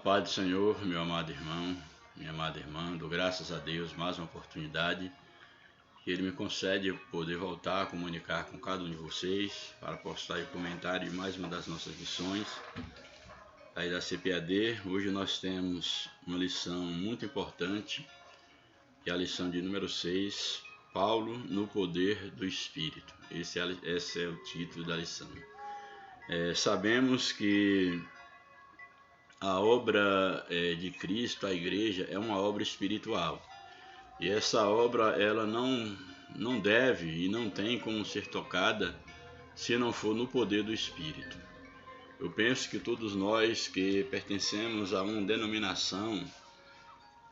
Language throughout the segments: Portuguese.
paz do Senhor, meu amado irmão, minha amada irmã, dou graças a Deus mais uma oportunidade que Ele me concede poder voltar a comunicar com cada um de vocês para postar aí o comentário de mais uma das nossas lições aí da CPAD. Hoje nós temos uma lição muito importante, que é a lição de número 6, Paulo no poder do Espírito. Esse é o título da lição. Sabemos que a obra de Cristo, a igreja, é uma obra espiritual. E essa obra ela não deve e não tem como ser tocada se não for no poder do Espírito. Eu penso que todos nós que pertencemos a uma denominação,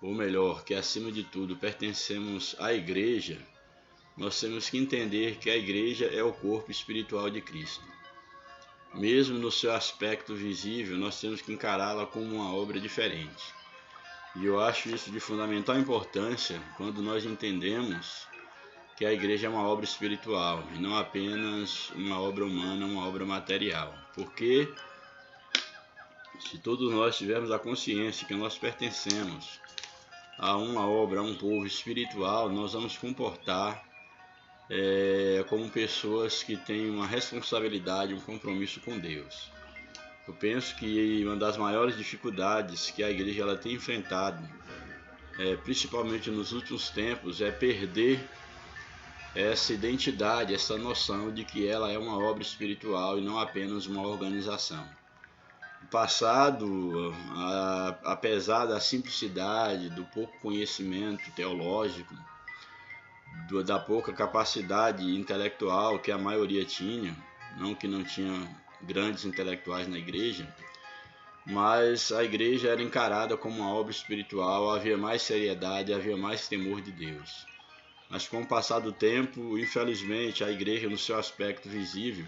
ou melhor, que acima de tudo pertencemos à igreja, nós temos que entender que a igreja é o corpo espiritual de Cristo. Mesmo no seu aspecto visível, nós temos que encará-la como uma obra diferente. E eu acho isso de fundamental importância quando nós entendemos que a igreja é uma obra espiritual e não apenas uma obra humana, uma obra material. Porque se todos nós tivermos a consciência que nós pertencemos a uma obra, a um povo espiritual, nós vamos comportar como pessoas que têm uma responsabilidade, um compromisso com Deus. Eu penso que uma das maiores dificuldades que a igreja ela tem enfrentado, principalmente nos últimos tempos, é perder essa identidade, essa noção de que ela é uma obra espiritual e não apenas uma organização. No passado, apesar da simplicidade, do pouco conhecimento teológico, da pouca capacidade intelectual que a maioria tinha, não que não tinha grandes intelectuais na igreja, mas a igreja era encarada como uma obra espiritual, havia mais seriedade, havia mais temor de Deus. Mas com o passar do tempo, infelizmente, a igreja no seu aspecto visível,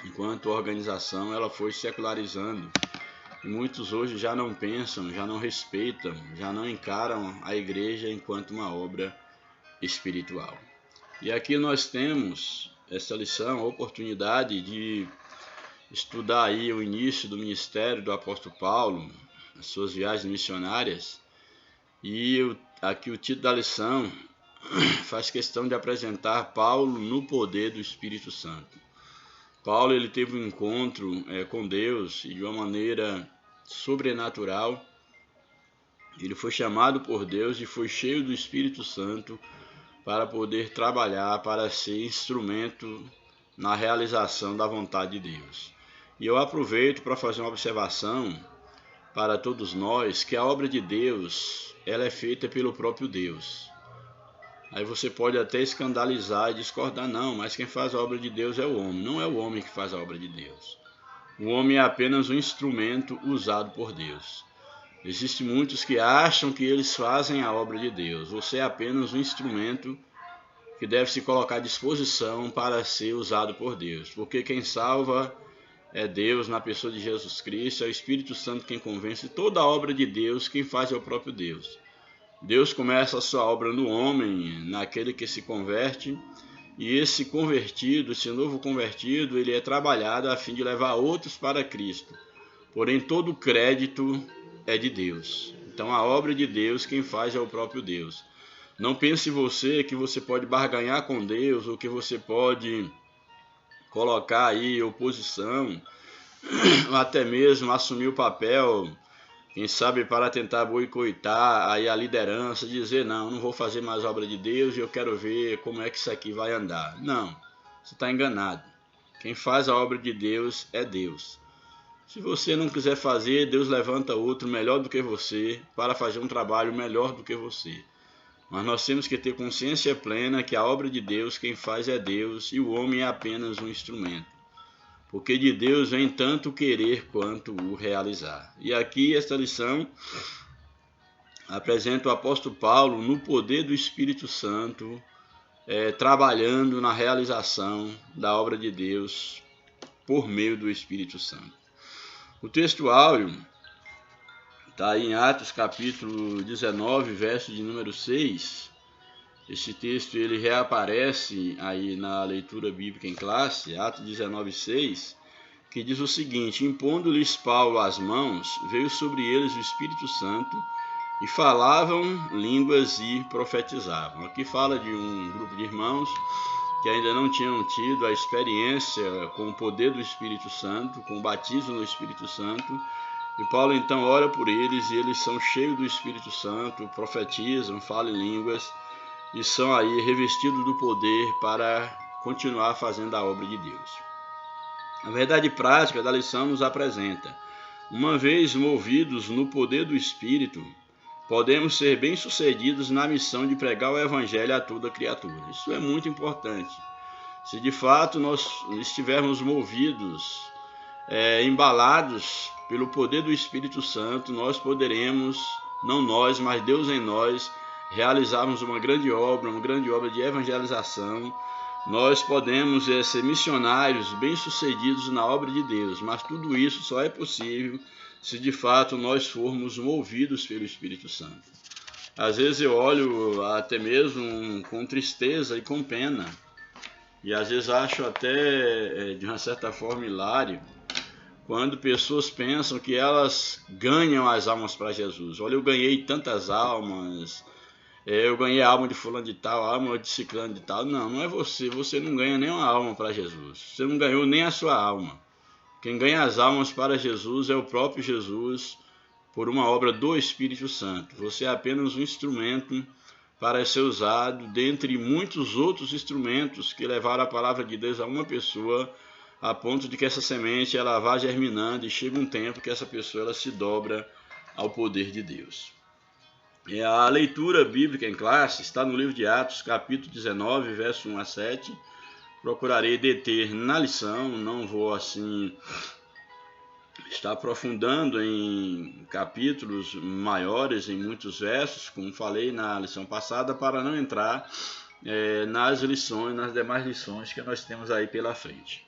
enquanto organização, ela foi secularizando. E muitos hoje já não pensam, já não respeitam, já não encaram a igreja enquanto uma obra espiritual. E aqui nós temos essa lição, a oportunidade de estudar aí o início do ministério do apóstolo Paulo, as suas viagens missionárias, e aqui o título da lição faz questão de apresentar Paulo no poder do Espírito Santo. Paulo ele teve um encontro com Deus e de uma maneira sobrenatural. Ele foi chamado por Deus e foi cheio do Espírito Santo para poder trabalhar, para ser instrumento na realização da vontade de Deus. E eu aproveito para fazer uma observação para todos nós, que a obra de Deus, ela é feita pelo próprio Deus. Aí você pode até escandalizar e discordar, não, mas quem faz a obra de Deus é o homem. Não é o homem que faz a obra de Deus. O homem é apenas um instrumento usado por Deus. Existem muitos que acham que eles fazem a obra de Deus. Você é apenas um instrumento que deve se colocar à disposição para ser usado por Deus. Porque quem salva é Deus na pessoa de Jesus Cristo, é o Espírito Santo quem convence. Toda a obra de Deus, quem faz é o próprio Deus. Deus começa a sua obra no homem, naquele que se converte, e esse convertido, esse novo convertido, ele é trabalhado a fim de levar outros para Cristo. Porém, todo o crédito é de Deus. Então a obra de Deus, quem faz é o próprio Deus. Não pense você que você pode barganhar com Deus, ou que você pode colocar aí oposição, ou até mesmo assumir o papel, quem sabe para tentar boicotar aí a liderança, dizer não vou fazer mais obra de Deus e eu quero ver como é que isso aqui vai andar. Não, você está enganado. Quem faz a obra de Deus é Deus. Se você não quiser fazer, Deus levanta outro melhor do que você para fazer um trabalho melhor do que você. Mas nós temos que ter consciência plena que a obra de Deus, quem faz é Deus e o homem é apenas um instrumento. Porque de Deus vem tanto o querer quanto o realizar. E aqui esta lição apresenta o apóstolo Paulo no poder do Espírito Santo, trabalhando na realização da obra de Deus por meio do Espírito Santo. O texto áureo está em Atos capítulo 19, verso de número 6. Esse texto ele reaparece aí na leitura bíblica em classe, Atos 19, 6. que diz o seguinte: impondo-lhes Paulo as mãos, veio sobre eles o Espírito Santo, e falavam línguas e profetizavam. Aqui fala de um grupo de irmãos que ainda não tinham tido a experiência com o poder do Espírito Santo, com o batismo no Espírito Santo, e Paulo então ora por eles, e eles são cheios do Espírito Santo, profetizam, falam línguas, e são aí revestidos do poder para continuar fazendo a obra de Deus. A verdade prática da lição nos apresenta: uma vez movidos no poder do Espírito, podemos ser bem-sucedidos na missão de pregar o Evangelho a toda criatura. Isso é muito importante. Se de fato nós estivermos movidos, embalados pelo poder do Espírito Santo, nós poderemos, não nós, mas Deus em nós, realizarmos uma grande obra de evangelização. Nós podemos ser missionários bem-sucedidos na obra de Deus, mas tudo isso só é possível se de fato nós formos movidos pelo Espírito Santo. Às vezes eu olho até mesmo com tristeza e com pena, e às vezes acho até de uma certa forma hilário, quando pessoas pensam que elas ganham as almas para Jesus. Olha, eu ganhei tantas almas, eu ganhei a alma de fulano de tal, a alma de ciclano de tal. Não, não é você não ganha nenhuma alma para Jesus, você não ganhou nem a sua alma. Quem ganha as almas para Jesus é o próprio Jesus, por uma obra do Espírito Santo. Você é apenas um instrumento para ser usado dentre muitos outros instrumentos que levaram a palavra de Deus a uma pessoa, a ponto de que essa semente ela vá germinando, e chega um tempo que essa pessoa ela se dobra ao poder de Deus. A leitura bíblica em classe está no livro de Atos, capítulo 19, verso 1 a 7. Procurarei deter na lição, não vou assim estar aprofundando em capítulos maiores, em muitos versos, como falei na lição passada, para não entrar nas demais lições que nós temos aí pela frente.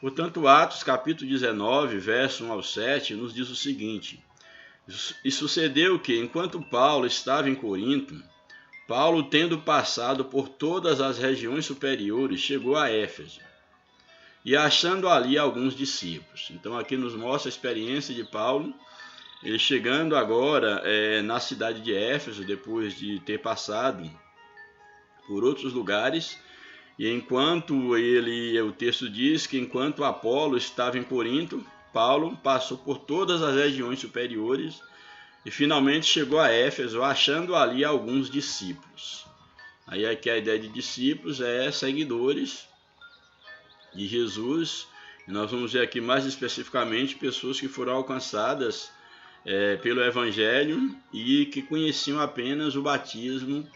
Portanto, Atos capítulo 19, verso 1 ao 7, nos diz o seguinte: e sucedeu que, enquanto Paulo estava em Corinto, Paulo, tendo passado por todas as regiões superiores, chegou a Éfeso, e achando ali alguns discípulos. Então aqui nos mostra a experiência de Paulo, ele chegando agora na cidade de Éfeso, depois de ter passado por outros lugares, e enquanto o texto diz que enquanto Apolo estava em Corinto, Paulo passou por todas as regiões superiores, e finalmente chegou a Éfeso, achando ali alguns discípulos. Aí aqui a ideia de discípulos é seguidores de Jesus, e nós vamos ver aqui mais especificamente pessoas que foram alcançadas pelo Evangelho e que conheciam apenas o batismo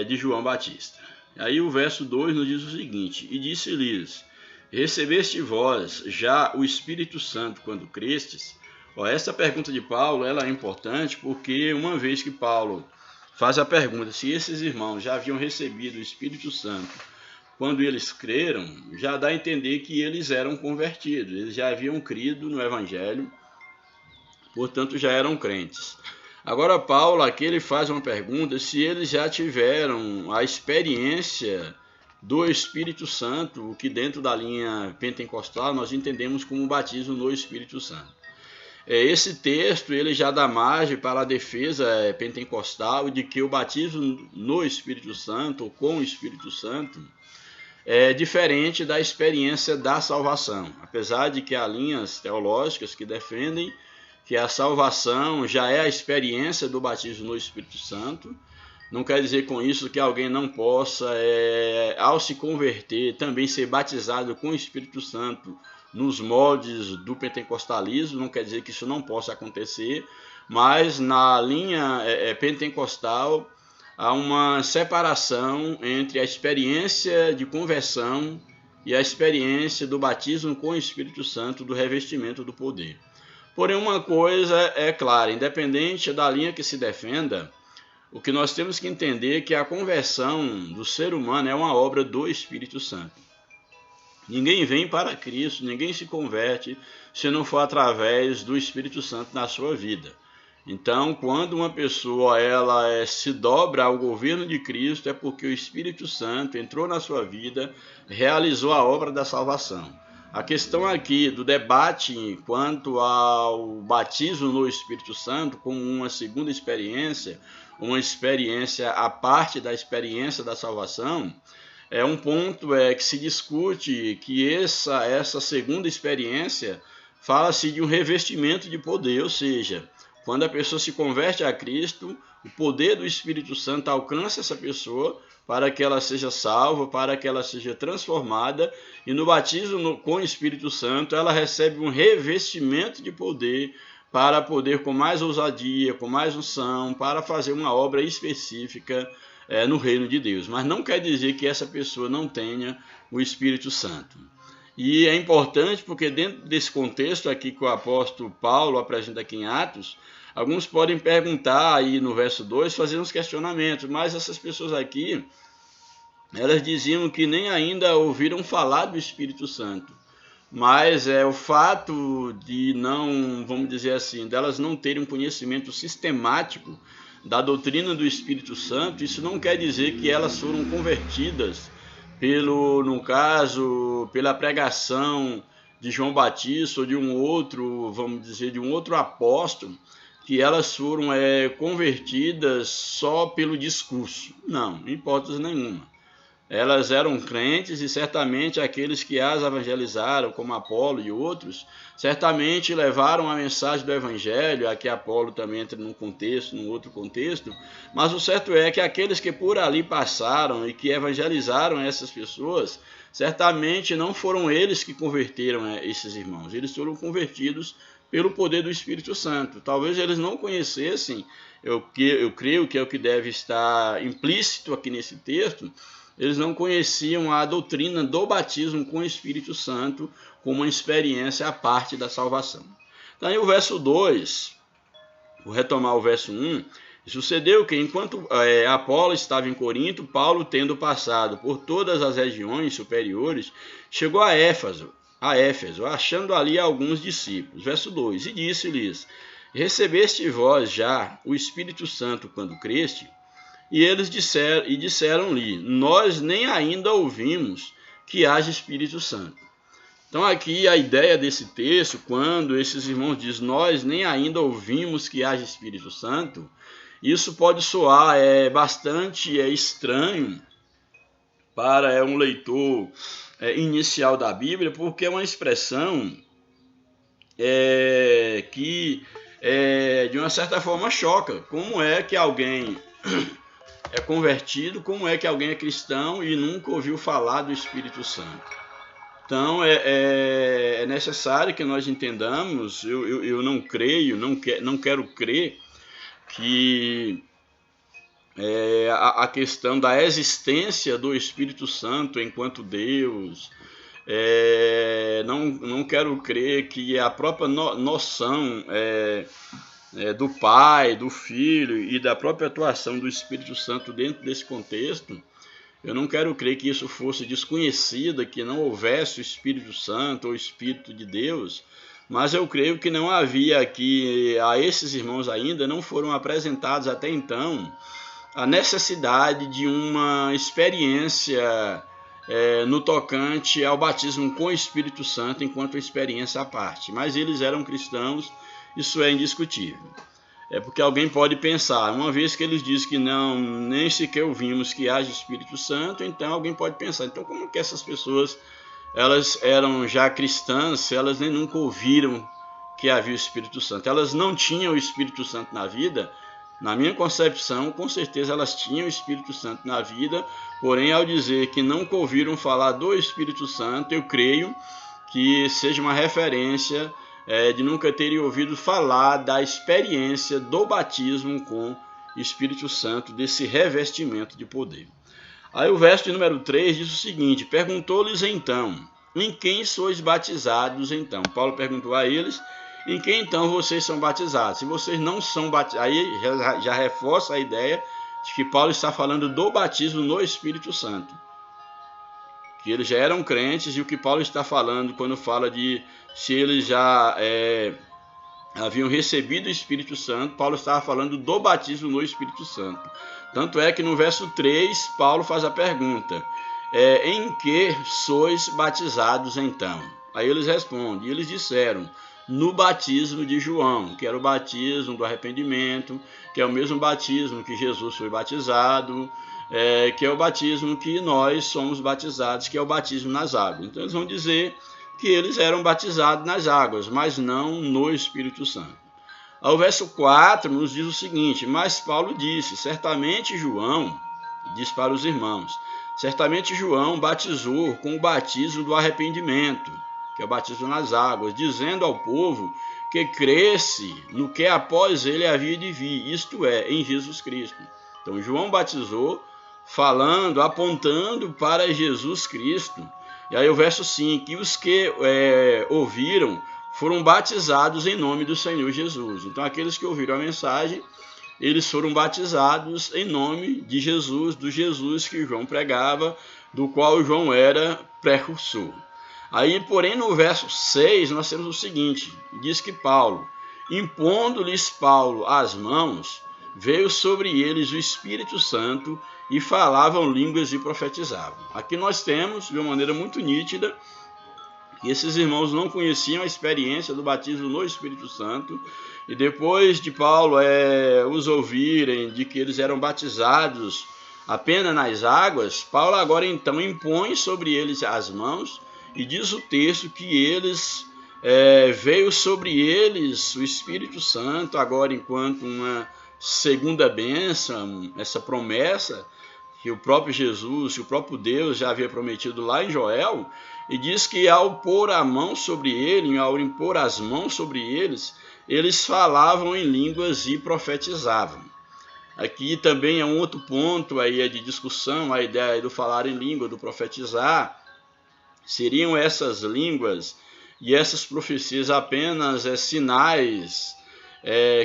de João Batista. Aí o verso 2 nos diz o seguinte: e disse-lhes: recebeste vós já o Espírito Santo quando crestes? Essa pergunta de Paulo ela é importante porque uma vez que Paulo faz a pergunta se esses irmãos já haviam recebido o Espírito Santo quando eles creram, já dá a entender que eles eram convertidos, eles já haviam crido no Evangelho, portanto já eram crentes. Agora Paulo aqui ele faz uma pergunta se eles já tiveram a experiência do Espírito Santo, o que dentro da linha pentecostal nós entendemos como batismo no Espírito Santo. Esse texto ele já dá margem para a defesa pentecostal de que o batismo no Espírito Santo, ou com o Espírito Santo, é diferente da experiência da salvação. Apesar de que há linhas teológicas que defendem que a salvação já é a experiência do batismo no Espírito Santo, não quer dizer com isso que alguém não possa, ao se converter, também ser batizado com o Espírito Santo nos moldes do pentecostalismo. Não quer dizer que isso não possa acontecer, mas na linha pentecostal há uma separação entre a experiência de conversão e a experiência do batismo com o Espírito Santo, do revestimento do poder. Porém, uma coisa é clara: independente da linha que se defenda, o que nós temos que entender é que a conversão do ser humano é uma obra do Espírito Santo. Ninguém vem para Cristo, ninguém se converte se não for através do Espírito Santo na sua vida. Então, quando uma pessoa se dobra ao governo de Cristo, é porque o Espírito Santo entrou na sua vida, realizou a obra da salvação. A questão aqui do debate quanto ao batismo no Espírito Santo como uma segunda experiência, uma experiência à parte da experiência da salvação, é um ponto que se discute que essa segunda experiência fala-se de um revestimento de poder, ou seja, quando a pessoa se converte a Cristo, o poder do Espírito Santo alcança essa pessoa para que ela seja salva, para que ela seja transformada, e no batismo com o Espírito Santo ela recebe um revestimento de poder para poder com mais ousadia, com mais unção, para fazer uma obra específica no reino de Deus. Mas não quer dizer que essa pessoa não tenha o Espírito Santo. E é importante porque dentro desse contexto aqui que o apóstolo Paulo apresenta aqui em Atos, alguns podem perguntar aí no verso 2, fazer uns questionamentos, mas essas pessoas aqui, elas diziam que nem ainda ouviram falar do Espírito Santo. Mas o fato de não, vamos dizer assim, delas não terem um conhecimento sistemático da doutrina do Espírito Santo, isso não quer dizer que elas foram convertidas no caso, pela pregação de João Batista ou de um outro, vamos dizer, de um outro apóstolo, que elas foram convertidas só pelo discurso. Não, em hipótese nenhuma. Elas eram crentes e certamente aqueles que as evangelizaram, como Apolo e outros, certamente levaram a mensagem do evangelho. Aqui Apolo também entra num contexto, num outro contexto, mas o certo é que aqueles que por ali passaram e que evangelizaram essas pessoas, certamente não foram eles que converteram esses irmãos, eles foram convertidos pelo poder do Espírito Santo. Talvez eles não conhecessem, eu creio que é o que deve estar implícito aqui nesse texto, eles não conheciam a doutrina do batismo com o Espírito Santo como uma experiência à parte da salvação. Então, aí o verso 2, vou retomar o verso 1, sucedeu que enquanto Apolo estava em Corinto, Paulo, tendo passado por todas as regiões superiores, chegou a Éfeso, achando ali alguns discípulos. Verso 2, e disse-lhes, recebeste vós já o Espírito Santo quando creste? E eles disseram-lhe, nós nem ainda ouvimos que haja Espírito Santo. Então aqui a ideia desse texto, quando esses irmãos dizem, nós nem ainda ouvimos que haja Espírito Santo, isso pode soar bastante estranho para um leitor inicial da Bíblia, porque é uma expressão que de uma certa forma choca. Como é que alguém é convertido, como é que alguém é cristão e nunca ouviu falar do Espírito Santo? Então é necessário que nós entendamos, eu não creio, não quero crer que a questão da existência do Espírito Santo enquanto Deus, não quero crer que a própria noção do Pai, do Filho e da própria atuação do Espírito Santo dentro desse contexto, eu não quero crer que isso fosse desconhecido, que não houvesse o Espírito Santo ou o Espírito de Deus, mas eu creio que não havia aqui, a esses irmãos ainda, não foram apresentados até então a necessidade de uma experiência no tocante ao batismo com o Espírito Santo enquanto experiência à parte. Mas eles eram cristãos, isso é indiscutível. Porque alguém pode pensar, uma vez que eles dizem que não, nem sequer ouvimos que haja Espírito Santo, então alguém pode pensar, então como que essas pessoas, elas eram já cristãs, se elas nem nunca ouviram que havia o Espírito Santo? Elas não tinham o Espírito Santo na vida? Na minha concepção, com certeza elas tinham o Espírito Santo na vida, porém ao dizer que nunca ouviram falar do Espírito Santo, eu creio que seja uma referência de nunca terem ouvido falar da experiência do batismo com o Espírito Santo, desse revestimento de poder. Aí o verso de número 3 diz o seguinte, perguntou-lhes então, em quem sois batizados então? Paulo perguntou a eles, em quem então vocês são batizados? Se vocês não são batizados, aí já reforça a ideia de que Paulo está falando do batismo no Espírito Santo. Que eles já eram crentes, e o que Paulo está falando quando fala de se eles já haviam recebido o Espírito Santo, Paulo estava falando do batismo no Espírito Santo. Tanto é que no verso 3, Paulo faz a pergunta, em que sois batizados então? Aí eles respondem, e eles disseram, no batismo de João, que era o batismo do arrependimento, que é o mesmo batismo que Jesus foi batizado, que é o batismo que nós somos batizados, que é o batismo nas águas. Então eles vão dizer que eles eram batizados nas águas, mas não no Espírito Santo. O verso 4 nos diz o seguinte, mas Paulo disse, certamente João, diz para os irmãos, certamente João batizou com o batismo do arrependimento, que é o batismo nas águas, dizendo ao povo que cresce no que após ele havia de vir, isto é, em Jesus Cristo. Então João batizou, falando, apontando para Jesus Cristo. E aí o verso 5, e os que ouviram foram batizados em nome do Senhor Jesus. Então aqueles que ouviram a mensagem, eles foram batizados em nome de Jesus, do Jesus que João pregava, do qual João era precursor. Aí, porém, no verso 6, nós temos o seguinte, diz que Paulo, impondo-lhes Paulo as mãos, veio sobre eles o Espírito Santo e falavam línguas e profetizavam. Aqui nós temos, de uma maneira muito nítida, que esses irmãos não conheciam a experiência do batismo no Espírito Santo, e depois de Paulo os ouvirem de que eles eram batizados apenas nas águas, Paulo agora então impõe sobre eles as mãos, e diz o texto que eles veio sobre eles o Espírito Santo, agora enquanto uma segunda bênção, essa promessa que o próprio Jesus, que o próprio Deus já havia prometido lá em Joel, e diz que ao pôr a mão sobre ele, ao impor as mãos sobre eles, eles falavam em línguas e profetizavam. Aqui também é um outro ponto aí de discussão, a ideia do falar em língua, do profetizar. Seriam essas línguas e essas profecias apenas sinais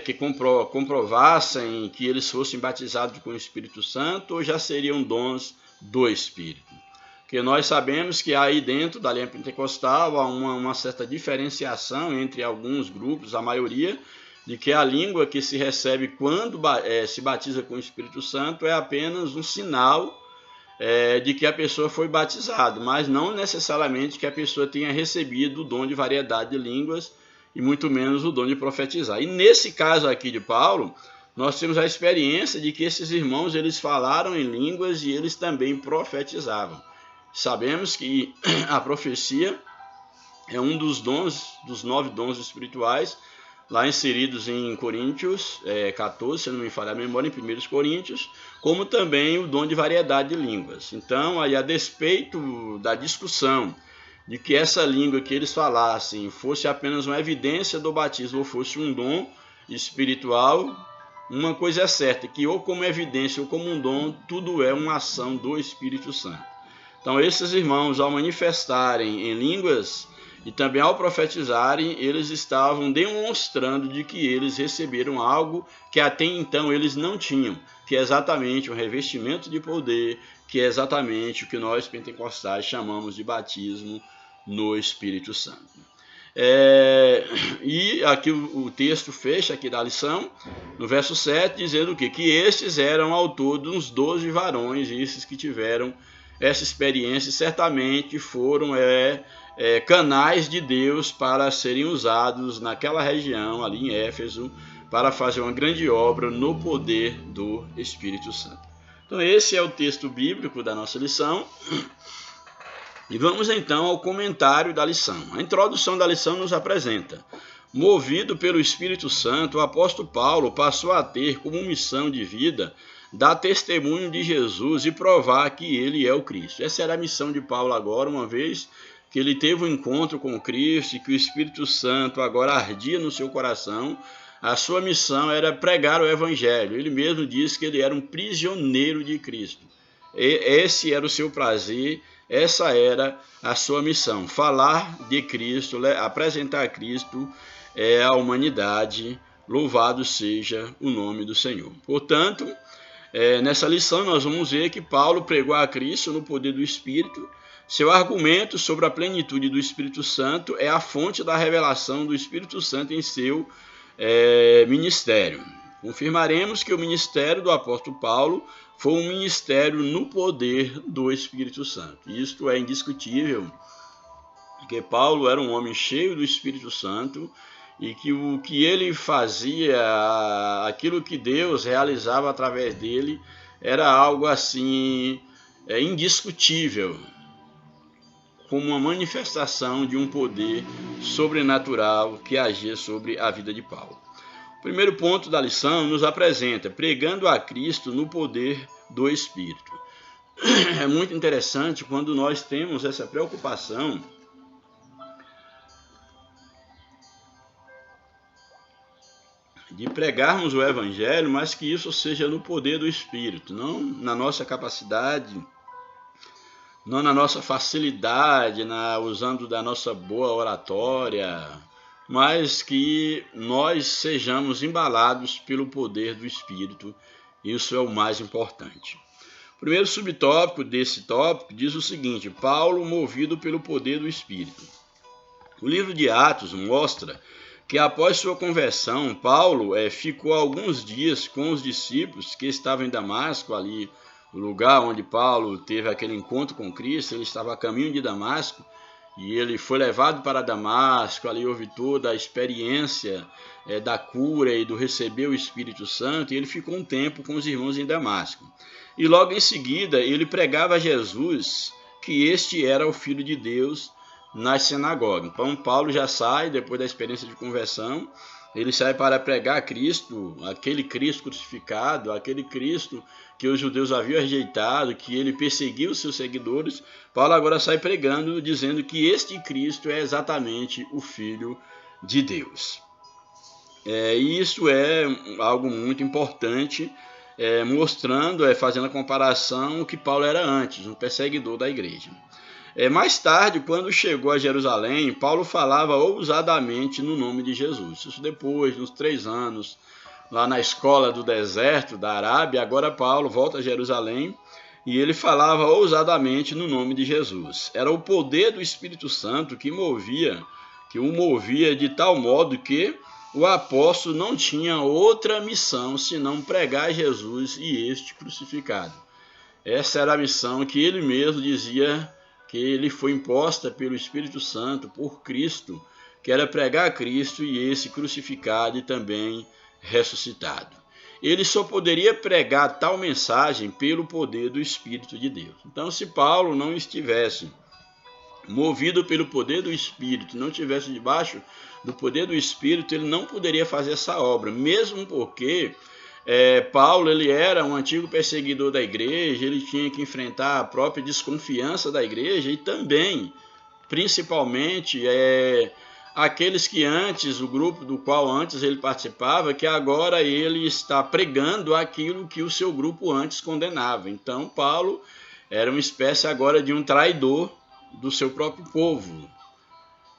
que comprovassem que eles fossem batizados com o Espírito Santo, ou já seriam dons do Espírito? Porque nós sabemos que aí dentro da linha pentecostal há uma certa diferenciação entre alguns grupos, a maioria, de que a língua que se recebe quando se batiza com o Espírito Santo é apenas um sinal de que a pessoa foi batizada, mas não necessariamente que a pessoa tenha recebido o dom de variedade de línguas e muito menos o dom de profetizar. E nesse caso aqui de Paulo, nós temos a experiência de que esses irmãos eles falaram em línguas e eles também profetizavam. Sabemos que a profecia é um dos dons, dos 9 dons espirituais, lá inseridos em Coríntios 14, se não me falha a memória, em 1 Coríntios, como também o dom de variedade de línguas. Então, aí, a despeito da discussão de que essa língua que eles falassem fosse apenas uma evidência do batismo ou fosse um dom espiritual, uma coisa é certa, que ou como evidência ou como um dom, tudo é uma ação do Espírito Santo. Então, esses irmãos, ao manifestarem em línguas e também ao profetizarem, eles estavam demonstrando de que eles receberam algo que até então eles não tinham, que é exatamente um revestimento de poder, que é exatamente o que nós pentecostais chamamos de batismo no Espírito Santo. E aqui o texto fecha aqui da lição, no verso 7, dizendo o quê? Que estes eram ao todo uns 12 varões, e esses que tiveram essa experiência certamente foram canais de Deus para serem usados naquela região, ali em Éfeso, para fazer uma grande obra no poder do Espírito Santo. Então esse é o texto bíblico da nossa lição. E vamos então ao comentário da lição. A introdução da lição nos apresenta: movido pelo Espírito Santo, o apóstolo Paulo passou a ter como missão de vida dar testemunho de Jesus e provar que ele é o Cristo. Essa era a missão de Paulo agora, uma vez que ele teve um encontro com o Cristo e que o Espírito Santo agora ardia no seu coração. A sua missão era pregar o Evangelho. Ele mesmo disse que ele era um prisioneiro de Cristo. Esse era o seu prazer, essa era a sua missão, falar de Cristo, apresentar Cristo à humanidade. Louvado seja o nome do Senhor. Portanto, nessa lição nós vamos ver que Paulo pregou a Cristo no poder do Espírito. Seu argumento sobre a plenitude do Espírito Santo é a fonte da revelação do Espírito Santo em seu ministério. Confirmaremos que o ministério do apóstolo Paulo foi um ministério no poder do Espírito Santo. Isto é indiscutível. que Paulo era um homem cheio do Espírito Santo e que o que ele fazia, aquilo que Deus realizava através dele, era algo assim indiscutível, como uma manifestação de um poder sobrenatural que agia sobre a vida de Paulo. O primeiro ponto da lição nos apresenta pregando a Cristo no poder do Espírito. É muito interessante quando nós temos essa preocupação de pregarmos o Evangelho, mas que isso seja no poder do Espírito, não na nossa capacidade, não na nossa facilidade, usando da nossa boa oratória, mas que nós sejamos embalados pelo poder do Espírito. Isso é o mais importante. O primeiro subtópico desse tópico diz o seguinte: Paulo movido pelo poder do Espírito. O livro de Atos mostra que após sua conversão, Paulo ficou alguns dias com os discípulos que estavam em Damasco, ali o lugar onde Paulo teve aquele encontro com Cristo. Ele estava a caminho de Damasco e ele foi levado para Damasco, ali houve toda a experiência da cura e do receber o Espírito Santo, e ele ficou um tempo com os irmãos em Damasco. E logo em seguida ele pregava a Jesus, que este era o Filho de Deus, nas sinagogas. Então Paulo já sai, depois da experiência de conversão, ele sai para pregar a Cristo, aquele Cristo crucificado, aquele Cristo que os judeus haviam rejeitado, que ele perseguiu os seus seguidores. Paulo agora sai pregando, dizendo que este Cristo é exatamente o Filho de Deus. E isso é algo muito importante, mostrando, fazendo a comparação o que Paulo era antes, um perseguidor da igreja. Mais tarde, quando chegou a Jerusalém, Paulo falava ousadamente no nome de Jesus. Isso depois, nos 3 anos, lá na escola do deserto da Arábia, agora Paulo volta a Jerusalém e ele falava ousadamente no nome de Jesus. Era o poder do Espírito Santo que o movia de tal modo que o apóstolo não tinha outra missão senão pregar Jesus e este crucificado. Essa era a missão que ele mesmo dizia que ele foi imposta pelo Espírito Santo, por Cristo, que era pregar a Cristo e esse crucificado e também ressuscitado. Ele só poderia pregar tal mensagem pelo poder do Espírito de Deus. Então, se Paulo não estivesse movido pelo poder do Espírito, não estivesse debaixo do poder do Espírito, ele não poderia fazer essa obra, mesmo porque Paulo ele era um antigo perseguidor da igreja, ele tinha que enfrentar a própria desconfiança da igreja e também, principalmente, aqueles que antes, o grupo do qual antes ele participava, que agora ele está pregando aquilo que o seu grupo antes condenava. Então, Paulo era uma espécie agora de um traidor do seu próprio povo.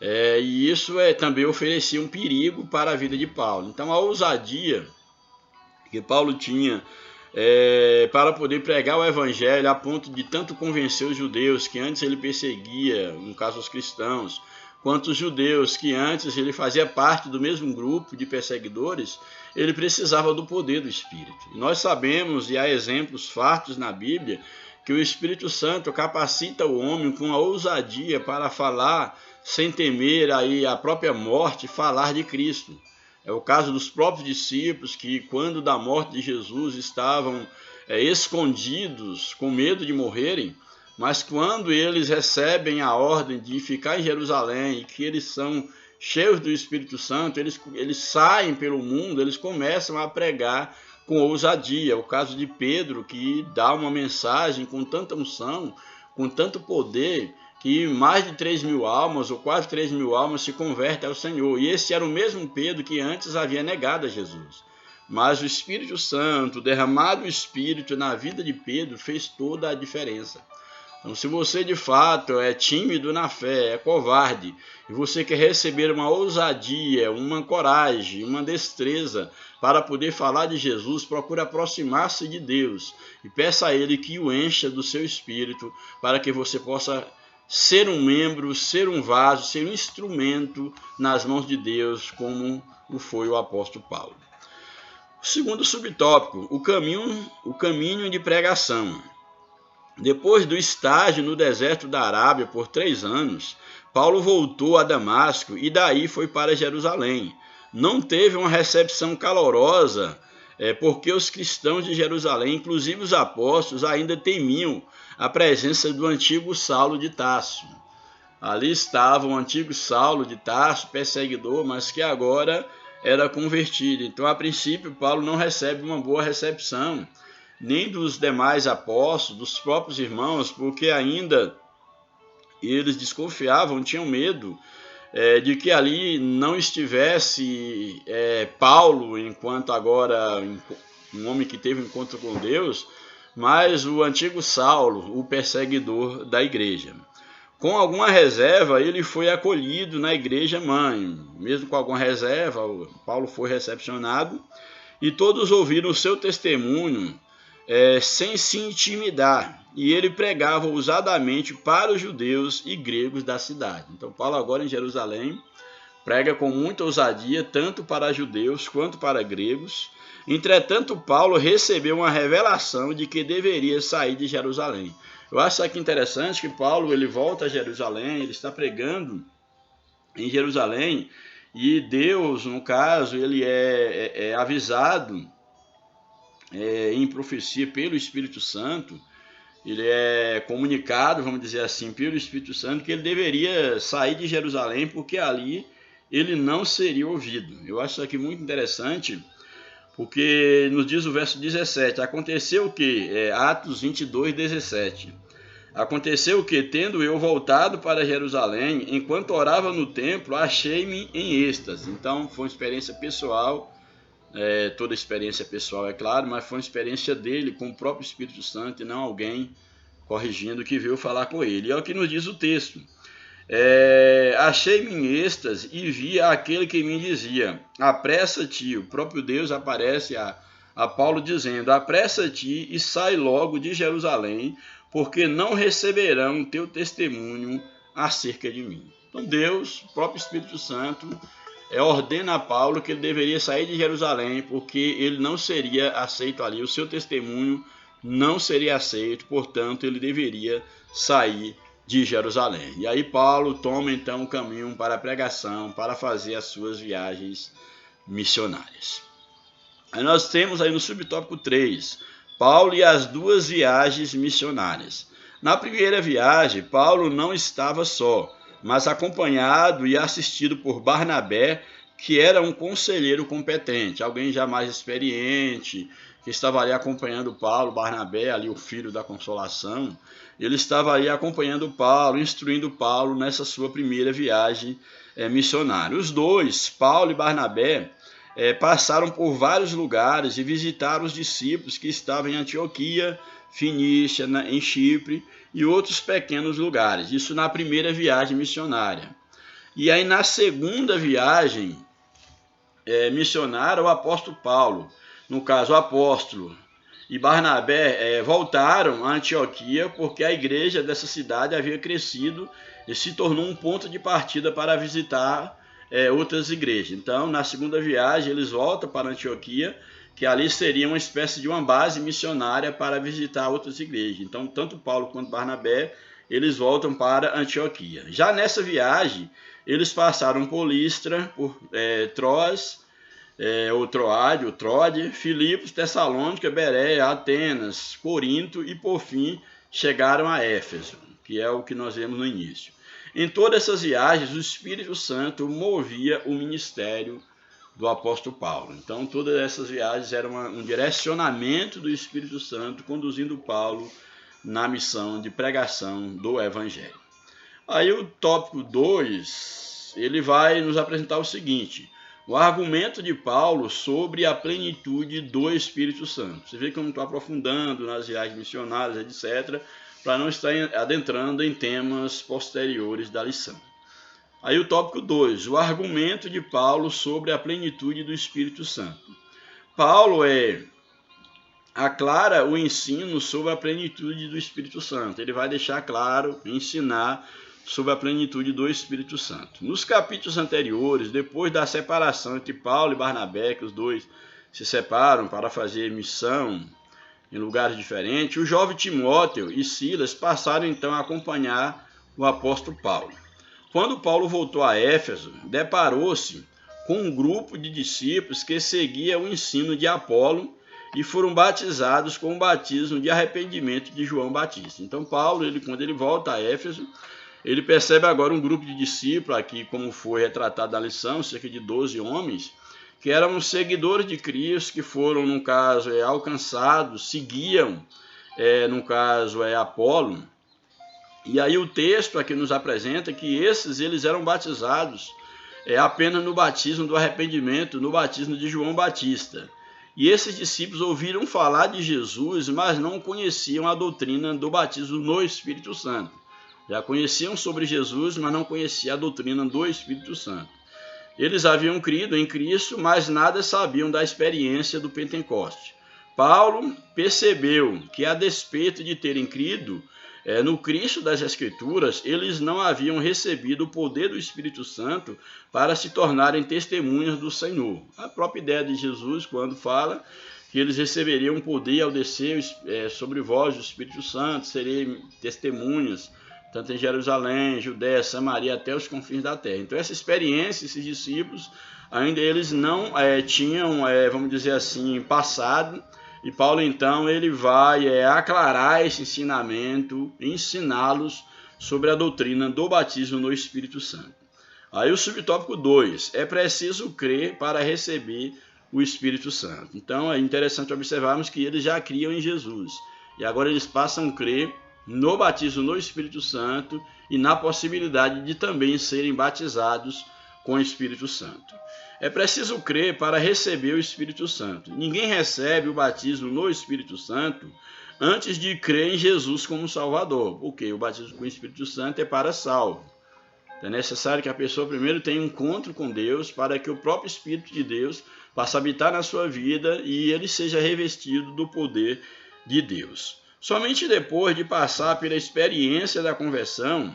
E isso também oferecia um perigo para a vida de Paulo. Então, a ousadia que Paulo tinha para poder pregar o evangelho a ponto de tanto convencer os judeus que antes ele perseguia, no caso os cristãos, quanto os judeus que antes ele fazia parte do mesmo grupo de perseguidores, ele precisava do poder do Espírito. E nós sabemos, e há exemplos fartos na Bíblia, que o Espírito Santo capacita o homem com a ousadia para falar sem temer aí a própria morte, falar de Cristo. É o caso dos próprios discípulos que, quando da morte de Jesus, estavam escondidos, com medo de morrerem, mas quando eles recebem a ordem de ficar em Jerusalém e que eles são cheios do Espírito Santo, eles saem pelo mundo, eles começam a pregar com ousadia. É o caso de Pedro, que dá uma mensagem com tanta unção, com tanto poder, que mais de 3.000 almas, ou quase 3.000 almas, se convertem ao Senhor. E esse era o mesmo Pedro que antes havia negado a Jesus. Mas o Espírito Santo, derramado o Espírito na vida de Pedro, fez toda a diferença. Então, se você de fato é tímido na fé, é covarde, e você quer receber uma ousadia, uma coragem, uma destreza para poder falar de Jesus, procure aproximar-se de Deus e peça a Ele que o encha do seu Espírito para que você possa ser um membro, ser um vaso, ser um instrumento nas mãos de Deus, como o foi o apóstolo Paulo. O segundo subtópico, o caminho de pregação. Depois do estágio no deserto da Arábia por 3 anos, Paulo voltou a Damasco e daí foi para Jerusalém. Não teve uma recepção calorosa, porque os cristãos de Jerusalém, inclusive os apóstolos, ainda temiam a presença do antigo Saulo de Tarso. Ali estava o antigo Saulo de Tarso, perseguidor, mas que agora era convertido. Então, a princípio, Paulo não recebe uma boa recepção, nem dos demais apóstolos, dos próprios irmãos, porque ainda eles desconfiavam, tinham medo de que ali não estivesse Paulo, enquanto agora um homem que teve um encontro com Deus, mas o antigo Saulo, o perseguidor da igreja. Com alguma reserva, ele foi acolhido na igreja mãe. Mesmo com alguma reserva, Paulo foi recepcionado e todos ouviram o seu testemunho sem se intimidar. E ele pregava ousadamente para os judeus e gregos da cidade. Então, Paulo agora em Jerusalém prega com muita ousadia, tanto para judeus quanto para gregos. Entretanto, Paulo recebeu uma revelação de que deveria sair de Jerusalém. Eu acho aqui interessante que Paulo ele volta a Jerusalém, ele está pregando em Jerusalém e Deus, no caso, ele é avisado em profecia pelo Espírito Santo, ele é comunicado, vamos dizer assim, pelo Espírito Santo que ele deveria sair de Jerusalém porque ali ele não seria ouvido. Eu acho isso aqui muito interessante, porque nos diz o verso 17, aconteceu o que? Atos 22, 17. Aconteceu que, tendo eu voltado para Jerusalém, enquanto orava no templo, achei-me em êxtase. Então, foi uma experiência pessoal, toda experiência pessoal, é claro, mas foi uma experiência dele com o próprio Espírito Santo e não alguém corrigindo que veio falar com ele. E é o que nos diz o texto. Achei-me em êxtase e vi aquele que me dizia, apressa-te. O próprio Deus aparece a Paulo dizendo, apressa-te e sai logo de Jerusalém, porque não receberão teu testemunho acerca de mim. Então Deus, o próprio Espírito Santo, ordena a Paulo que ele deveria sair de Jerusalém, porque ele não seria aceito ali, o seu testemunho não seria aceito, portanto ele deveria sair de Jerusalém. E aí Paulo toma então o caminho para a pregação, para fazer as suas viagens missionárias. Aí nós temos aí no subtópico 3, Paulo e as 2 viagens missionárias. Na primeira viagem, Paulo não estava só, mas acompanhado e assistido por Barnabé, que era um conselheiro competente, alguém já mais experiente, que estava ali acompanhando Paulo, Barnabé, ali o filho da consolação. Ele estava ali acompanhando Paulo, instruindo Paulo nessa sua primeira viagem missionária. Os dois, Paulo e Barnabé, passaram por vários lugares e visitaram os discípulos que estavam em Antioquia, Finícia, em Chipre e outros pequenos lugares. Isso na primeira viagem missionária. E aí na segunda viagem missionária, o apóstolo Paulo, no caso o apóstolo e Barnabé, voltaram a Antioquia porque a igreja dessa cidade havia crescido e se tornou um ponto de partida para visitar outras igrejas. Então, na segunda viagem, eles voltam para Antioquia, que ali seria uma espécie de uma base missionária para visitar outras igrejas. Então, tanto Paulo quanto Barnabé, eles voltam para Antioquia. Já nessa viagem, eles passaram por Listra, por Troas, ou Troade, ou Trode, Filipos, Tessalônica, Bereia, Atenas, Corinto e, por fim, chegaram a Éfeso, que é o que nós vemos no início. Em todas essas viagens, o Espírito Santo movia o ministério do apóstolo Paulo. Então, todas essas viagens eram um direcionamento do Espírito Santo conduzindo Paulo na missão de pregação do Evangelho. Aí o tópico 2, ele vai nos apresentar o seguinte, o argumento de Paulo sobre a plenitude do Espírito Santo. Você vê que eu não estou aprofundando nas viagens missionárias, etc., para não estar adentrando em temas posteriores da lição. Aí o tópico 2, o argumento de Paulo sobre a plenitude do Espírito Santo. Paulo aclara o ensino sobre a plenitude do Espírito Santo. Ele vai deixar claro, ensinar sobre a plenitude do Espírito Santo. Nos capítulos anteriores, depois da separação entre Paulo e Barnabé, que os dois se separam para fazer missão em lugares diferentes, o jovem Timóteo e Silas passaram então a acompanhar o apóstolo Paulo. Quando Paulo voltou a Éfeso, deparou-se com um grupo de discípulos que seguia o ensino de Apolo e foram batizados com o batismo de arrependimento de João Batista. Então Paulo, quando ele volta a Éfeso, ele percebe agora um grupo de discípulos, aqui como foi retratado na lição, cerca de 12 homens, que eram seguidores de Cristo, que foram, no caso, alcançados, seguiam, no caso, Apolo. E aí o texto aqui nos apresenta que eles eram batizados apenas no batismo do arrependimento, no batismo de João Batista. E esses discípulos ouviram falar de Jesus, mas não conheciam a doutrina do batismo no Espírito Santo. Já conheciam sobre Jesus, mas não conheciam a doutrina do Espírito Santo. Eles haviam crido em Cristo, mas nada sabiam da experiência do Pentecoste. Paulo percebeu que, a despeito de terem crido no Cristo das Escrituras, eles não haviam recebido o poder do Espírito Santo para se tornarem testemunhas do Senhor. A própria ideia de Jesus, quando fala que eles receberiam poder ao descer sobre vós o Espírito Santo, seriam testemunhas, tanto em Jerusalém, Judéia, Samaria, até os confins da terra. Então, essa experiência, esses discípulos, ainda eles não tinham, vamos dizer assim, passado. E Paulo, então, ele vai aclarar esse ensinamento, ensiná-los sobre a doutrina do batismo no Espírito Santo. Aí o subtópico 2, é preciso crer para receber o Espírito Santo. Então, é interessante observarmos que eles já criam em Jesus. E agora eles passam a crer no batismo no Espírito Santo e na possibilidade de também serem batizados com o Espírito Santo. É preciso crer para receber o Espírito Santo. Ninguém recebe o batismo no Espírito Santo antes de crer em Jesus como Salvador, porque o batismo com o Espírito Santo é para salvo. É necessário que a pessoa primeiro tenha um encontro com Deus para que o próprio Espírito de Deus possa habitar na sua vida e ele seja revestido do poder de Deus. Somente depois de passar pela experiência da conversão,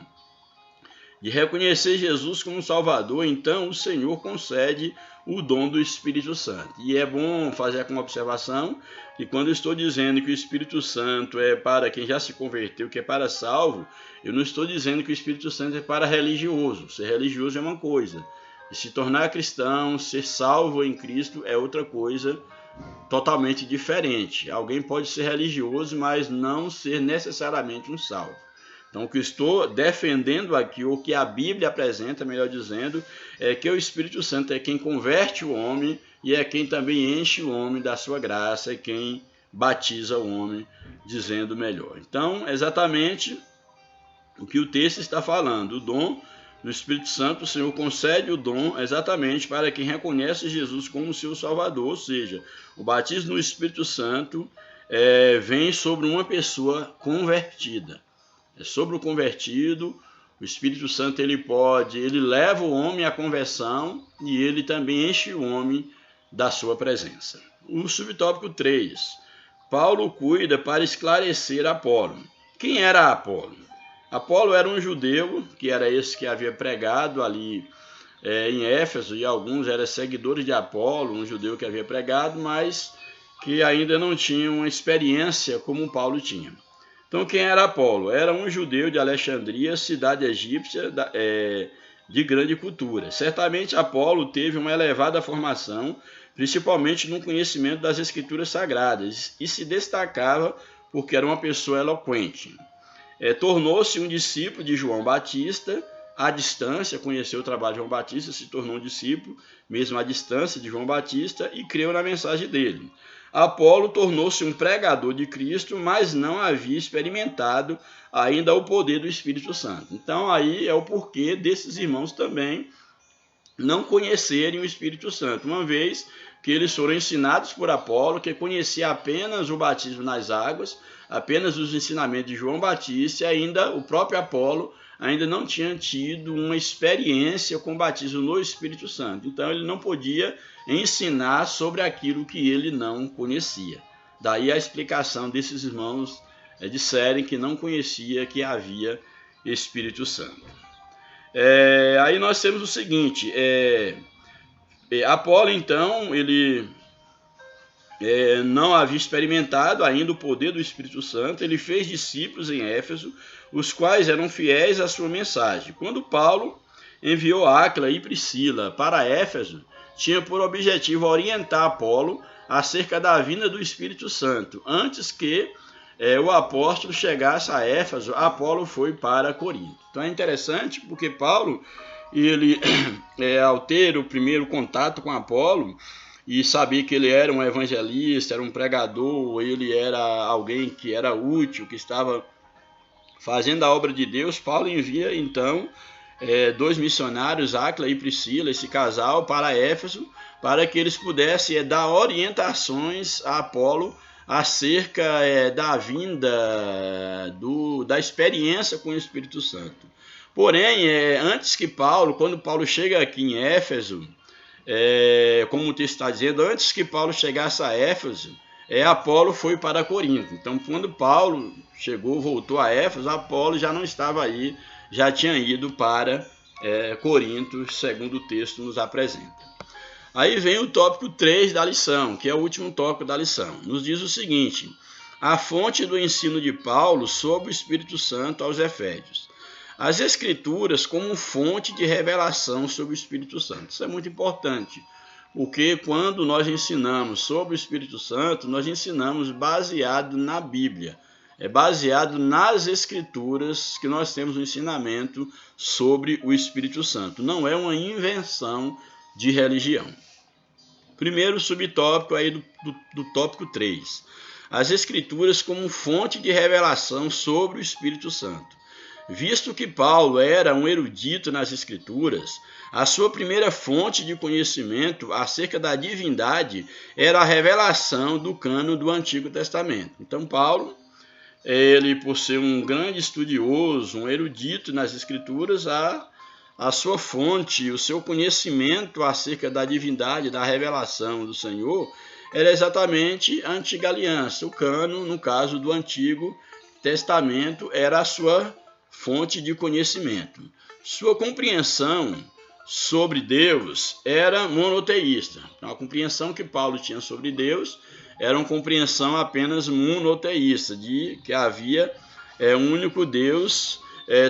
de reconhecer Jesus como Salvador, então o Senhor concede o dom do Espírito Santo. E é bom fazer uma observação que quando eu estou dizendo que o Espírito Santo é para quem já se converteu, que é para salvo, eu não estou dizendo que o Espírito Santo é para religioso. Ser religioso é uma coisa, e se tornar cristão, ser salvo em Cristo é outra coisa totalmente diferente. Alguém pode ser religioso, mas não ser necessariamente um salvo. Então, o que eu estou defendendo aqui, ou que a Bíblia apresenta, melhor dizendo, é que o Espírito Santo é quem converte o homem e é quem também enche o homem da sua graça, é quem batiza o homem, dizendo melhor. Então, exatamente o que o texto está falando, o dom do Espírito Santo, o Senhor concede o dom exatamente para quem reconhece Jesus como seu Salvador, ou seja, o batismo no Espírito Santo vem sobre uma pessoa convertida. É sobre o convertido, o Espírito Santo ele leva o homem à conversão e ele também enche o homem da sua presença. O subtópico 3, Paulo cuida para esclarecer Apolo. Quem era Apolo? Apolo era um judeu, que era esse que havia pregado ali em Éfeso, e alguns eram seguidores de Apolo, um judeu que havia pregado, mas que ainda não tinham uma experiência como Paulo tinha. Então, quem era Apolo? Era um judeu de Alexandria, cidade egípcia de grande cultura. Certamente Apolo teve uma elevada formação, principalmente no conhecimento das Escrituras Sagradas, e se destacava porque era uma pessoa eloquente. Tornou-se um discípulo de João Batista, à distância, conheceu o trabalho de João Batista, se tornou um discípulo, mesmo à distância de João Batista, e creu na mensagem dele. Apolo tornou-se um pregador de Cristo, mas não havia experimentado ainda o poder do Espírito Santo. Então, aí é o porquê desses irmãos também não conhecerem o Espírito Santo, uma vez que eles foram ensinados por Apolo, que conhecia apenas o batismo nas águas, apenas os ensinamentos de João Batista, e ainda o próprio Apolo ainda não tinha tido uma experiência com o batismo no Espírito Santo. Então, ele não podia ensinar sobre aquilo que ele não conhecia. Daí a explicação desses irmãos disserem que não conhecia que havia Espírito Santo. Aí nós temos o seguinte, Apolo, então, ele não havia experimentado ainda o poder do Espírito Santo, ele fez discípulos em Éfeso, os quais eram fiéis à sua mensagem. Quando Paulo enviou Áquila e Priscila para Éfeso, tinha por objetivo orientar Apolo acerca da vinda do Espírito Santo. Antes que o apóstolo chegasse a Éfeso, Apolo foi para Corinto. Então é interessante porque Paulo, ele, ao ter o primeiro contato com Apolo, e saber que ele era um evangelista, era um pregador, ele era alguém que era útil, que estava fazendo a obra de Deus, Paulo envia então 2 missionários, Áquila e Priscila, esse casal, para Éfeso, para que eles pudessem dar orientações a Apolo acerca da vinda, da experiência com o Espírito Santo. Porém, antes que Paulo, quando Paulo chega aqui em Éfeso, como o texto está dizendo, antes que Paulo chegasse a Éfeso, Apolo foi para Corinto. Então, quando Paulo voltou a Éfeso, Apolo já não estava aí, já tinha ido para Corinto, segundo o texto nos apresenta. Aí vem o tópico 3 da lição, que é o último tópico da lição. Nos diz o seguinte: a fonte do ensino de Paulo sobre o Espírito Santo aos Efésios. As Escrituras como fonte de revelação sobre o Espírito Santo. Isso é muito importante, porque quando nós ensinamos sobre o Espírito Santo, nós ensinamos baseado na Bíblia. É baseado nas Escrituras que nós temos o ensinamento sobre o Espírito Santo. Não é uma invenção de religião. Primeiro subtópico aí do tópico 3. As Escrituras como fonte de revelação sobre o Espírito Santo. Visto que Paulo era um erudito nas Escrituras, a sua primeira fonte de conhecimento acerca da divindade era a revelação do cânon do Antigo Testamento. Então, Paulo, ele, por ser um grande estudioso, um erudito nas Escrituras, a sua fonte, o seu conhecimento acerca da divindade, da revelação do Senhor, era exatamente a Antiga Aliança. O cânon, no caso do Antigo Testamento, era a sua fonte de conhecimento. Sua compreensão sobre Deus era monoteísta. Então, a compreensão que Paulo tinha sobre Deus era uma compreensão apenas monoteísta, de que havia um único Deus,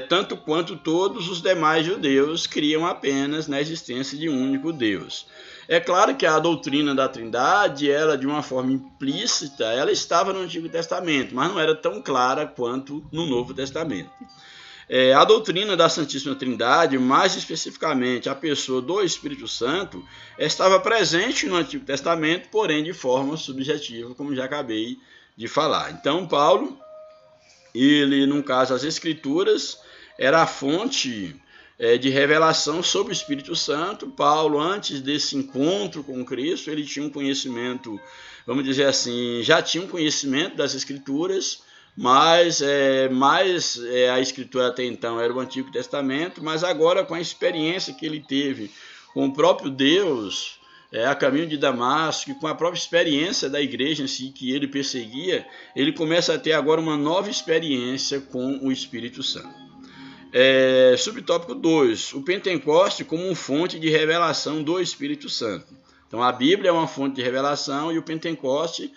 tanto quanto todos os demais judeus criam apenas na existência de um único Deus. É claro que a doutrina da Trindade, ela de uma forma implícita, ela estava no Antigo Testamento, mas não era tão clara quanto no Novo Testamento. A doutrina da Santíssima Trindade, mais especificamente a pessoa do Espírito Santo, estava presente no Antigo Testamento, porém de forma subjetiva, como já acabei de falar. Então, Paulo, ele, no caso, as Escrituras, era a fonte de revelação sobre o Espírito Santo. Paulo, antes desse encontro com Cristo, ele tinha um conhecimento, vamos dizer assim, já tinha um conhecimento das Escrituras, mas a Escritura até então era o Antigo Testamento, mas agora com a experiência que ele teve com o próprio Deus, a caminho de Damasco, e com a própria experiência da igreja em si que ele perseguia, ele começa a ter agora uma nova experiência com o Espírito Santo. Subtópico 2, o Pentecoste como uma fonte de revelação do Espírito Santo. Então a Bíblia é uma fonte de revelação e o Pentecoste,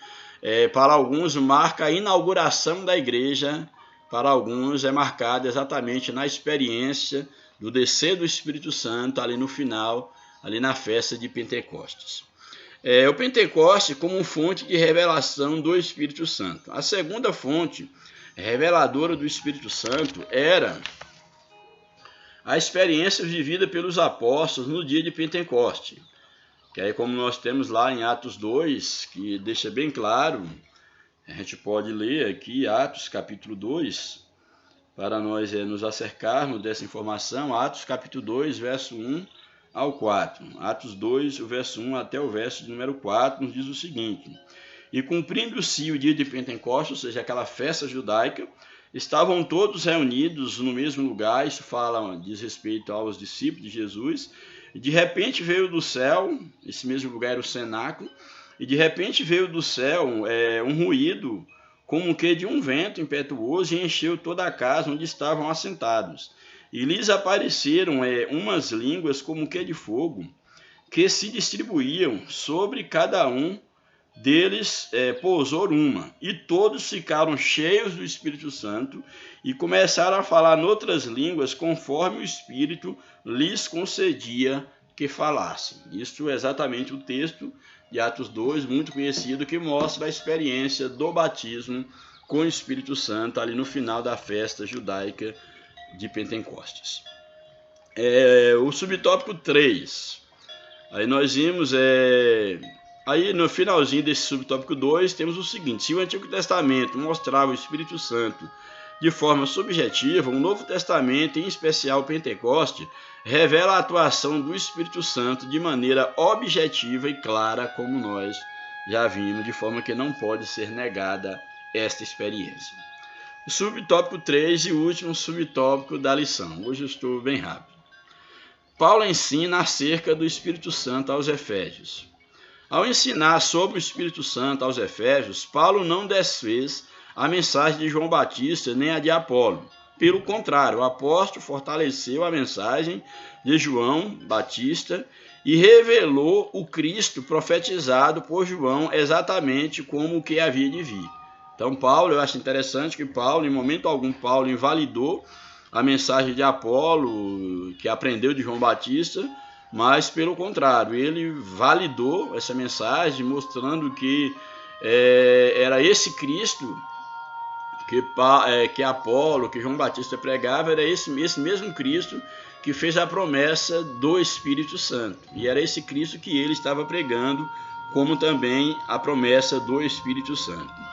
para alguns, marca a inauguração da igreja, para alguns é marcada exatamente na experiência do descer do Espírito Santo ali no final, ali na festa de Pentecostes. O Pentecoste como fonte de revelação do Espírito Santo. A segunda fonte reveladora do Espírito Santo era a experiência vivida pelos apóstolos no dia de Pentecoste. Que aí, como nós temos lá em Atos 2, que deixa bem claro, a gente pode ler aqui Atos capítulo 2, para nós nos acercarmos dessa informação. Atos capítulo 2, verso 1 ao 4. Atos 2, o verso 1 até o verso de número 4, nos diz o seguinte: e cumprindo-se o dia de Pentecostes, ou seja, aquela festa judaica, estavam todos reunidos no mesmo lugar. Isso diz respeito aos discípulos de Jesus. E de repente veio do céu, esse mesmo lugar era o cenáculo, e de repente veio do céu um ruído, como que de um vento impetuoso, e encheu toda a casa onde estavam assentados. E lhes apareceram umas línguas como que de fogo, que se distribuíam sobre cada um deles pousou uma, e todos ficaram cheios do Espírito Santo e começaram a falar noutras línguas conforme o Espírito lhes concedia que falassem. Isso é exatamente o texto de Atos 2, muito conhecido, que mostra a experiência do batismo com o Espírito Santo ali no final da festa judaica de Pentecostes. O subtópico 3. Aí nós vimos, aí no finalzinho desse subtópico 2, temos o seguinte: se o Antigo Testamento mostrava o Espírito Santo de forma subjetiva, o Novo Testamento, em especial o Pentecoste, revela a atuação do Espírito Santo de maneira objetiva e clara, como nós já vimos, de forma que não pode ser negada esta experiência. O subtópico 3 e o último subtópico da lição. Hoje eu estou bem rápido. Paulo ensina acerca do Espírito Santo aos Efésios. Ao ensinar sobre o Espírito Santo aos Efésios, Paulo não desfez a mensagem de João Batista nem a de Apolo. Pelo contrário, o apóstolo fortaleceu a mensagem de João Batista e revelou o Cristo profetizado por João exatamente como o que havia de vir. Então, Paulo, eu acho interessante que Paulo, em momento algum, Paulo invalidou a mensagem de Apolo, que aprendeu de João Batista, mas, pelo contrário, ele validou essa mensagem, mostrando que era esse Cristo que Apolo, que João Batista pregava, era esse mesmo Cristo que fez a promessa do Espírito Santo. E era esse Cristo que ele estava pregando, como também a promessa do Espírito Santo.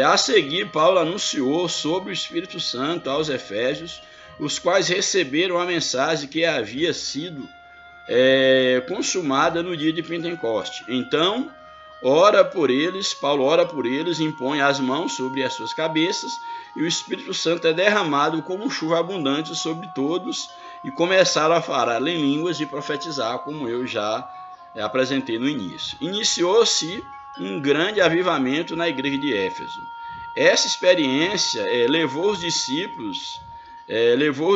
A seguir, Paulo anunciou sobre o Espírito Santo aos Efésios, os quais receberam a mensagem que havia sido consumada no dia de Pentecoste. Então, Paulo ora por eles, impõe as mãos sobre as suas cabeças, e o Espírito Santo é derramado como chuva abundante sobre todos, e começaram a falar em línguas e profetizar, como eu já apresentei no início. Iniciou-se um grande avivamento na igreja de Éfeso. Essa experiência levou os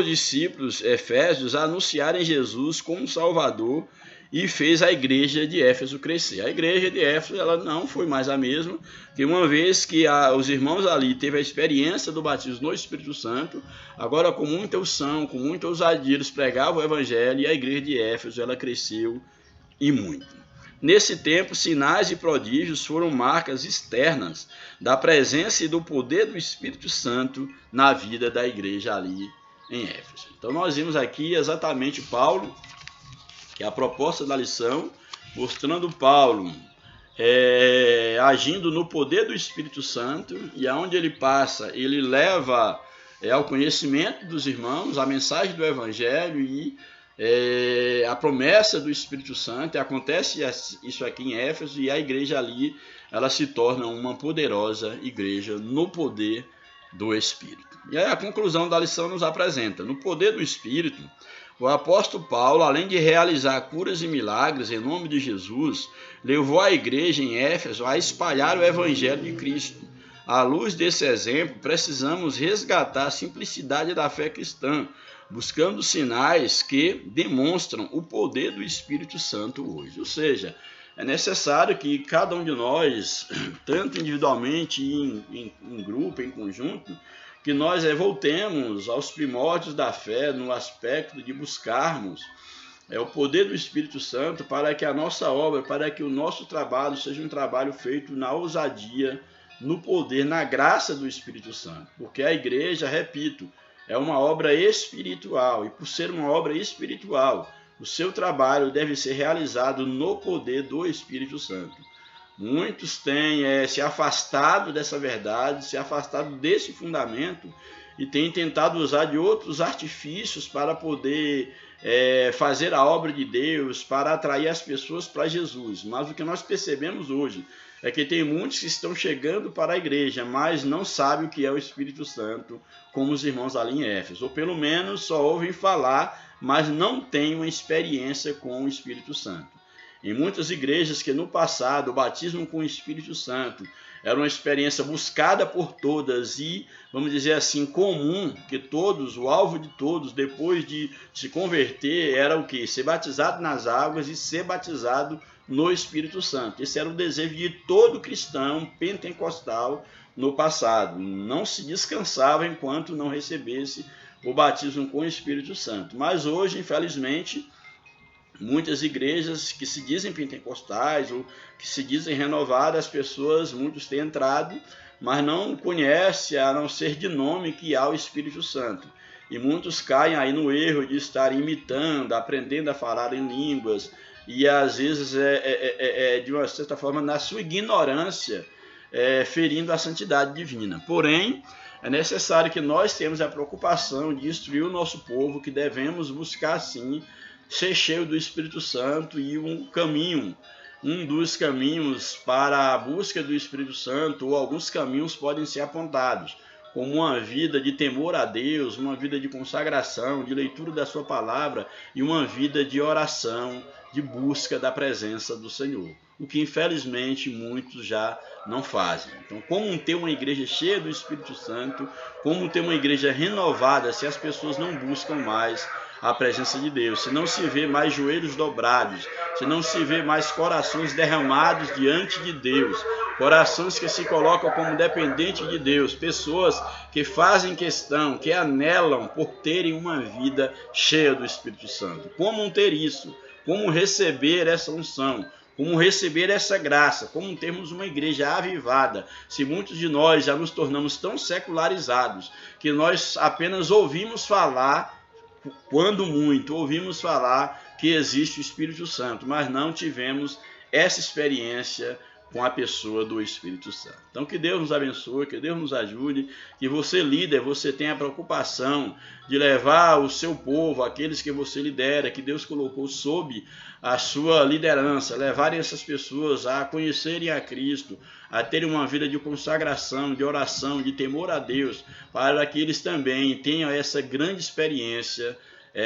discípulos efésios a anunciarem Jesus como Salvador e fez a igreja de Éfeso crescer. A igreja de Éfeso ela não foi mais a mesma, que uma vez que os irmãos ali teve a experiência do batismo no Espírito Santo, agora com muita unção, com muita ousadia, eles pregavam o evangelho e a igreja de Éfeso ela cresceu e muito. Nesse tempo, sinais e prodígios foram marcas externas da presença e do poder do Espírito Santo na vida da igreja ali em Éfeso. Então nós vimos aqui exatamente Paulo, que é a proposta da lição, mostrando Paulo agindo no poder do Espírito Santo, e aonde ele passa, ele leva ao conhecimento dos irmãos a mensagem do Evangelho e a promessa do Espírito Santo. Acontece isso aqui em Éfeso, e a igreja ali ela se torna uma poderosa igreja no poder do Espírito. E aí a conclusão da lição nos apresenta: no poder do Espírito, o apóstolo Paulo, além de realizar curas e milagres em nome de Jesus, levou a igreja em Éfeso a espalhar o Evangelho de Cristo. À luz desse exemplo, precisamos resgatar a simplicidade da fé cristã, buscando sinais que demonstram o poder do Espírito Santo hoje. Ou seja, é necessário que cada um de nós, tanto individualmente e em grupo, em conjunto, que nós voltemos aos primórdios da fé no aspecto de buscarmos o poder do Espírito Santo para que a nossa obra, para que o nosso trabalho seja um trabalho feito na ousadia, no poder, na graça do Espírito Santo. Porque a igreja, repito, é uma obra espiritual, e por ser uma obra espiritual, o seu trabalho deve ser realizado no poder do Espírito Santo. Muitos têm se afastado dessa verdade, se afastado desse fundamento e têm tentado usar de outros artifícios para poder fazer a obra de Deus, para atrair as pessoas para Jesus. Mas o que nós percebemos hoje é que tem muitos que estão chegando para a igreja, mas não sabem o que é o Espírito Santo, como os irmãos ali em Éfeso. Ou pelo menos só ouvem falar, mas não têm uma experiência com o Espírito Santo. Em muitas igrejas que no passado o batismo com o Espírito Santo era uma experiência buscada por todas e, vamos dizer assim, comum, que todos, o alvo de todos, depois de se converter, era o quê? Ser batizado nas águas e ser batizado no Espírito Santo. Esse era o desejo de todo cristão pentecostal no passado. Não se descansava enquanto não recebesse o batismo com o Espírito Santo. Mas hoje, infelizmente, muitas igrejas que se dizem pentecostais ou que se dizem renovadas, muitos têm entrado, mas não conhecem, a não ser de nome, que há o Espírito Santo. E muitos caem aí no erro de estar imitando, aprendendo a falar em línguas, e às vezes de uma certa forma, na sua ignorância, ferindo a santidade divina. Porém, é necessário que nós tenhamos a preocupação de instruir o nosso povo, que devemos buscar sim ser cheio do Espírito Santo, e um dos caminhos para a busca do Espírito Santo, ou alguns caminhos podem ser apontados, como uma vida de temor a Deus, uma vida de consagração, de leitura da sua palavra e uma vida de oração, de busca da presença do Senhor, o que infelizmente muitos já não fazem. Então, como ter uma igreja cheia do Espírito Santo, como ter uma igreja renovada, se as pessoas não buscam mais a presença de Deus, se não se vê mais joelhos dobrados, se não se vê mais corações derramados diante de Deus, corações que se colocam como dependentes de Deus, pessoas que fazem questão, que anelam por terem uma vida cheia do Espírito Santo. Como ter isso? Como receber essa unção? Como receber essa graça? Como termos uma igreja avivada? Se muitos de nós já nos tornamos tão secularizados que nós apenas ouvimos falar, quando muito, ouvimos falar que existe o Espírito Santo, mas não tivemos essa experiência com a pessoa do Espírito Santo. Então, que Deus nos abençoe, que Deus nos ajude, que você, líder, você tenha a preocupação de levar o seu povo, aqueles que você lidera, que Deus colocou sob a sua liderança, levarem essas pessoas a conhecerem a Cristo, a terem uma vida de consagração, de oração, de temor a Deus, para que eles também tenham essa grande experiência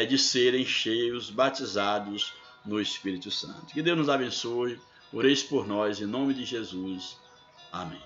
de serem cheios, batizados no Espírito Santo. Que Deus nos abençoe. Oreis por nós, em nome de Jesus. Amém.